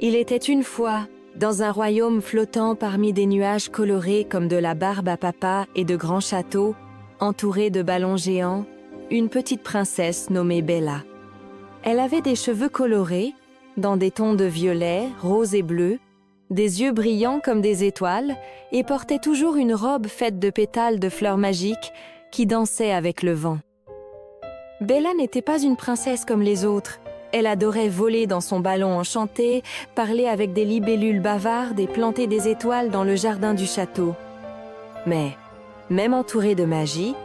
Il était une fois, dans un royaume flottant parmi des nuages colorés comme de la barbe à papa et de grands châteaux, entourés de ballons géants, une petite princesse nommée Bella. Elle avait des cheveux colorés, dans des tons de violet, rose et bleu, des yeux brillants comme des étoiles et portait toujours une robe faite de pétales de fleurs magiques qui dansaient avec le vent. Bella n'était pas une princesse comme les autres. Elle adorait voler dans son ballon enchanté, parler avec des libellules bavardes et planter des étoiles dans le jardin du château. Mais, même entourée de magie,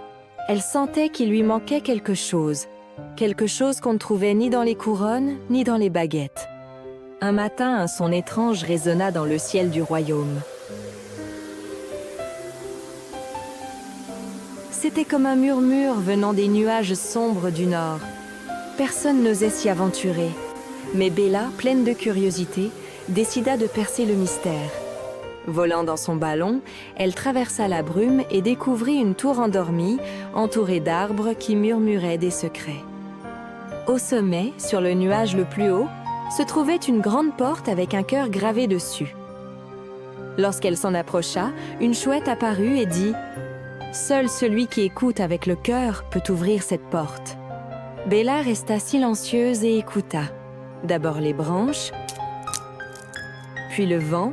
elle sentait qu'il lui manquait quelque chose qu'on ne trouvait ni dans les couronnes ni dans les baguettes. Un matin, un son étrange résonna dans le ciel du royaume. C'était comme un murmure venant des nuages sombres du nord. Personne n'osait s'y aventurer. Mais Bella, pleine de curiosité, décida de percer le mystère. Volant dans son ballon, elle traversa la brume et découvrit une tour endormie, entourée d'arbres qui murmuraient des secrets. Au sommet, sur le nuage le plus haut, se trouvait une grande porte avec un cœur gravé dessus. Lorsqu'elle s'en approcha, une chouette apparut et dit « Seul celui qui écoute avec le cœur peut ouvrir cette porte. » Bella resta silencieuse et écouta. D'abord les branches, puis le vent,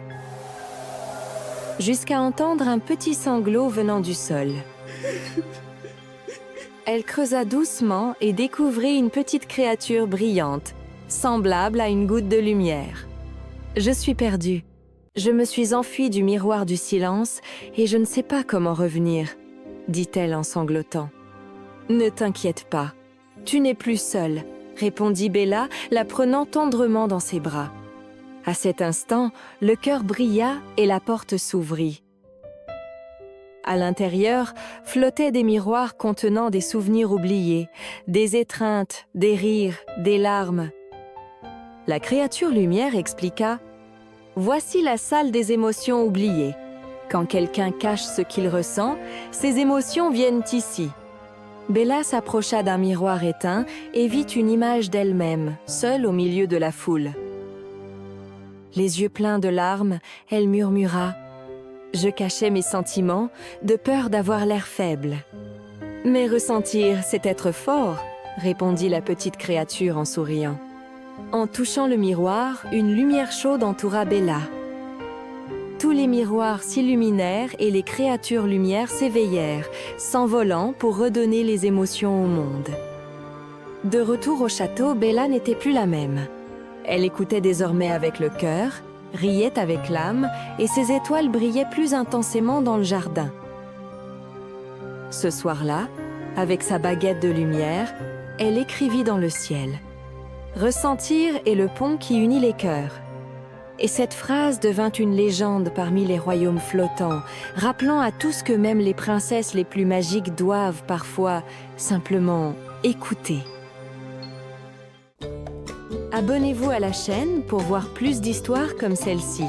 jusqu'à entendre un petit sanglot venant du sol. Elle creusa doucement et découvrit une petite créature brillante, semblable à une goutte de lumière. « Je suis perdue. Je me suis enfuie du miroir du silence et je ne sais pas comment revenir, » dit-elle en sanglotant. « Ne t'inquiète pas. Tu n'es plus seule, » répondit Bella, la prenant tendrement dans ses bras. À cet instant, le cœur brilla et la porte s'ouvrit. À l'intérieur, flottaient des miroirs contenant des souvenirs oubliés, des étreintes, des rires, des larmes. La créature lumière expliqua « Voici la salle des émotions oubliées. Quand quelqu'un cache ce qu'il ressent, ces émotions viennent ici. » Bella s'approcha d'un miroir éteint et vit une image d'elle-même, seule au milieu de la foule. Les yeux pleins de larmes, elle murmura « Je cachais mes sentiments, de peur d'avoir l'air faible. »« Mais ressentir, c'est être fort, » répondit la petite créature en souriant. En touchant le miroir, une lumière chaude entoura Bella. Tous les miroirs s'illuminèrent et les créatures lumière s'éveillèrent, s'envolant pour redonner les émotions au monde. De retour au château, Bella n'était plus la même. Elle écoutait désormais avec le cœur, riait avec l'âme, et ses étoiles brillaient plus intensément dans le jardin. Ce soir-là, avec sa baguette de lumière, elle écrivit dans le ciel « Ressentir est le pont qui unit les cœurs. » Et cette phrase devint une légende parmi les royaumes flottants, rappelant à tous que même les princesses les plus magiques doivent parfois simplement écouter. Abonnez-vous à la chaîne pour voir plus d'histoires comme celle-ci.